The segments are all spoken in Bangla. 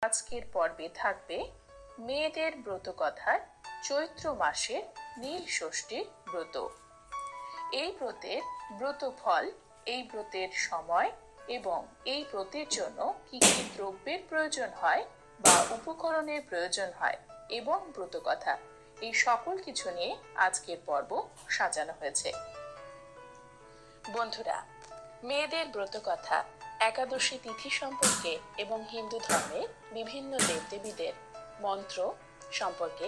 আজকের পর্বে থাকবে মেয়েদের ব্রত কথার চৈত্র মাসের নীল ষষ্ঠীর ব্রত। এই ব্রতের ব্রত ফল, এই ব্রতের সময় এবং এই ব্রতের জন্য কি কি দ্রব্যের প্রয়োজন হয় বা উপকরণের প্রয়োজন হয় এবং ব্রত কথা, এই সকল কিছু নিয়ে আজকের পর্ব সাজানো হয়েছে। বন্ধুরা, মেয়েদের ব্রত কথা, একাদশী তিথি সম্পর্কে এবং হিন্দু ধর্মের বিভিন্ন দেবদেবীদের মন্ত্র সম্পর্কে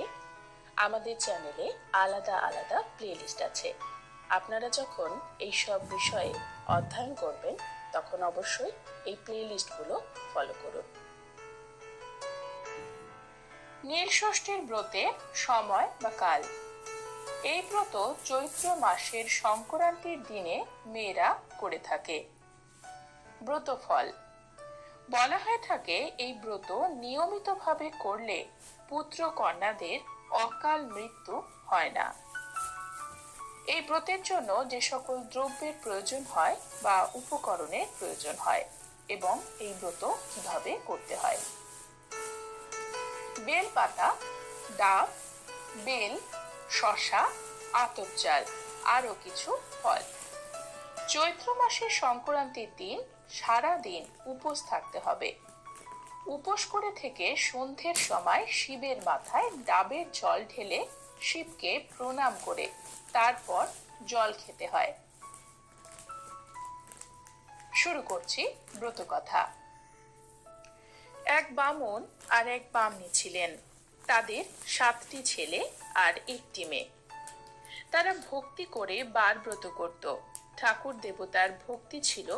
আমাদের চ্যানেলে আলাদা আলাদা প্লেলিস্ট আছে। আপনারা যখন এইসব বিষয়ে অধ্যয়ন করবেন তখন অবশ্যই এই প্লেলিস্টগুলো ফলো করুন। নীল ষষ্ঠীর ব্রতের সময় বা কাল। এই ব্রত চৈত্র মাসের সংক্রান্তির দিনে মেয়েরা করে থাকে। ব্রত ফল, বলা হয়ে থাকে এই ব্রত নিয়মিতভাবে করলে পুত্র কন্যাদের অকাল মৃত্যু হয় না। এই ব্রতের জন্য যে সকল দ্রব্যের প্রয়োজন হয় বা উপকরণের প্রয়োজন হয় এবং এই ব্রত কিভাবে করতে হয়। বেল পাতা, ডাব, বেল, শসা, আতপ চাল, আরো কিছু ফল। চৈত্র মাসের সংক্রান্তির দিন সারা দিন উপোস থাকতে হবে। উপোস করে থেকে সন্ধ্যের সময় শিবের মাথায় ডাবের জল ঢেলে শিবকে প্রণাম করে তারপর জল খেতে হয়। শুরু করছি ব্রত কথা। এক বামুন আর এক বামনী ছিলেন। তাদের 7টি ছেলে আর 1টি মেয়ে। তারা ভক্তি করে বার ব্রত করত। ঠাকুর দেবতার ভক্তি ছিল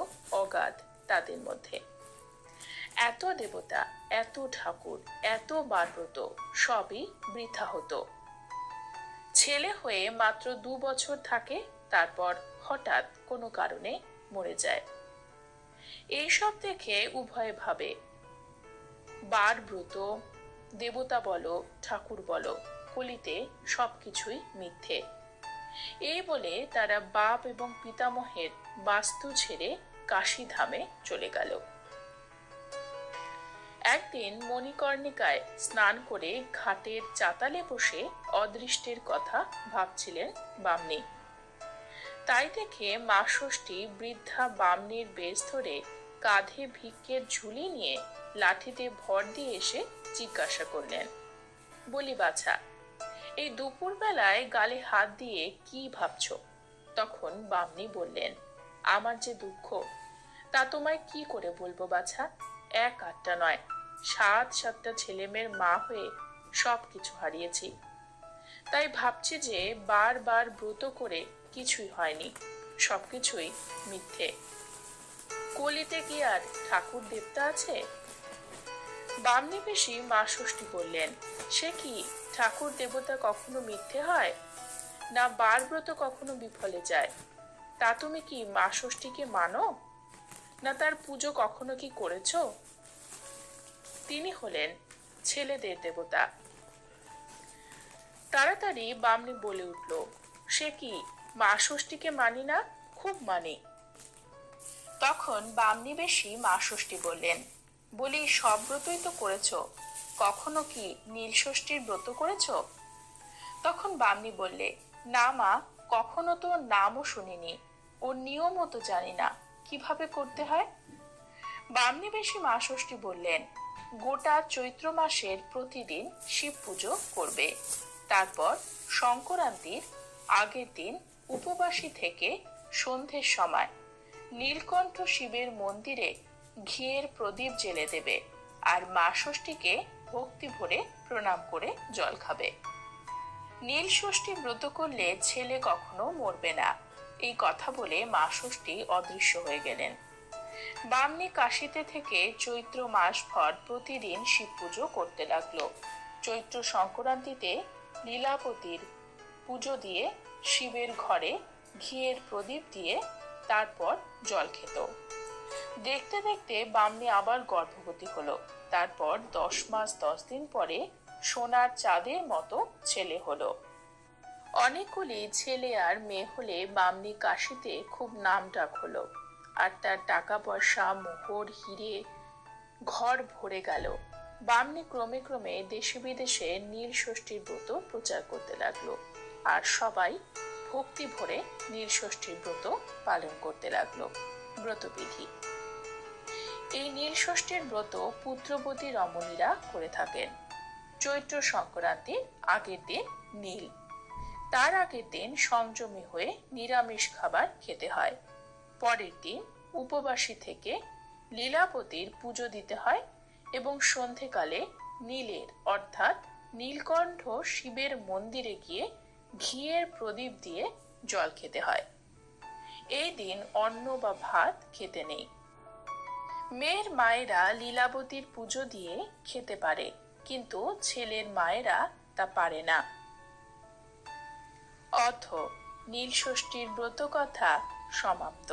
অগাধ তাদের মধ্যে। এত দেবতা, এত ঠাকুর, এত বার ব্রত সবই বৃথা হতো। ছেলে হয়ে মাত্র 2 বছর থাকে, তারপর হঠাৎ কোনো কারণে মরে যায়। এইসব দেখে উভয়ে ভাবে, বার ব্রত, দেবতা বলো ঠাকুর বলো, কলিতে সবকিছুই মিথ্যে। এই বলে তারা বাপ এবং পিতামহের বাস্তু ছেড়ে কাশীধামে চলে গেল। একদিন মণিকর্ণিকায় স্নান করে ঘাটের চাতালে বসে অদৃষ্টের কথা ভাবছিলেন বামনী। তাই দেখে মা ষষ্ঠী বৃদ্ধা বামনীর বেশ ধরে কাঁধে ভিক্ষের ঝুলি নিয়ে লাঠিতে ভর দিয়ে এসে জিজ্ঞাসা করলেন, বলি বাছা, এই দুপুর বেলায় গালে হাত দিয়ে কি ভাবছো? তখন বামনী বললেন, আমার যে দুঃখ তা তোমায় কি করে বলবো বাছা। 1-8টা নয়, 7-7টা ছেলেমেয়ের মা হয়ে সবকিছু হারিয়েছি। তাই ভাবছি যে বারবার ব্রত করে কিছুই হয়নি, সবকিছুই মিথ্যে। কলিতে কি আর ঠাকুর দেবতা আছে? বামনী বেশি মা ষষ্ঠী বললেন, সে কি, ঠাকুর দেবতা কখনো মিথ্যে হয় না, বার ব্রত কখনো বিফলে যায়? তা তুমি কি মা ষষ্ঠীকে মানো না, তার পুজো কখনো কি করেছ? তিনি হলেন ছেলেদের দেবতা। তাড়াতাড়ি বামনী বলে উঠল, সে কি, মা ষষ্ঠীকে মানি না, খুব মানি। তখন বামনী বেশি মা ষষ্ঠী বললেন, বলি সব ব্রতই তো করেছ, কখনো কি নীল ষষ্ঠীর ব্রত করেছ? তখন বামনী বললে, না মা, কখনো তো নামও শুনিনি, ওর নিয়মও তো জানি না, কিভাবে করতে হয়। বামনী বেশি মা ষষ্ঠী বললেন, গোটা চৈত্র মাসের প্রতিদিন শিব পুজো করবে, তারপর সংক্রান্তির আগের দিন উপবাসী থেকে সন্ধ্যের সময় নীলকণ্ঠ শিবের মন্দিরে ঘিয়ের প্রদীপ জ্বেলে দেবে আর মা ষষ্ঠীকে ভক্তি ভরে প্রণাম করে জল খাবে। নীল ষষ্ঠী ব্রত করলে ছেলে কখনো মরবে না, এই কথা বলে মা ষষ্ঠী অদৃশ্য হয়ে গেলেন। বামনী কাশীতে থেকে চৈত্র মাস ভর প্রতিদিন শিব পুজো করতে লাগলো। চৈত্র সংক্রান্তিতে লীলাবতীর পুজো দিয়ে শিবের ঘরে ঘিয়ের প্রদীপ দিয়ে তারপর জল খেত। দেখতে দেখতে বামনী আবার গর্ভবতী হলো। তারপর 10 মাস 10 দিন পরে সোনার চাঁদের মতো ছেলে হলো। অনেকগুলি ছেলে আর মেয়ে হলে বামনী কাশীতে খুব নাম ডাক হলো, আর তার টাকা পয়সা মোহর হিরে ঘর ভরে গেল। বামনী ক্রমে ক্রমে দেশে বিদেশে নীল ষষ্ঠীর ব্রত প্রচার করতে লাগলো, আর সবাই ভক্তি ভরে নীল ষষ্ঠীর ব্রত পালন করতে লাগলো। ব্রতবিধি: এই নীল ষষ্ঠীর ব্রত পুত্রবতী রমণীরা করে থাকেন। চৈত্র সংক্রান্তির আগের দিন নীল, তার আগের দিন সংযমী হয়ে নিরামিষ খাবার খেতে হয়। পরের দিন উপবাসী থেকে লীলাবতীর পুজো দিতে হয় এবং সন্ধেকালে নীলের অর্থাৎ নীলকণ্ঠ শিবের মন্দিরে গিয়ে ঘিয়ের প্রদীপ দিয়ে জল খেতে হয়। এই দিন অন্ন বা ভাত খেতে নেই। মেয়ের মায়েরা লীলাবতীর পুজো দিয়ে খেতে পারে, কিন্তু ছেলের মায়েরা তা পারে না। অথ নীল ষষ্ঠীর ব্রত কথা সমাপ্ত।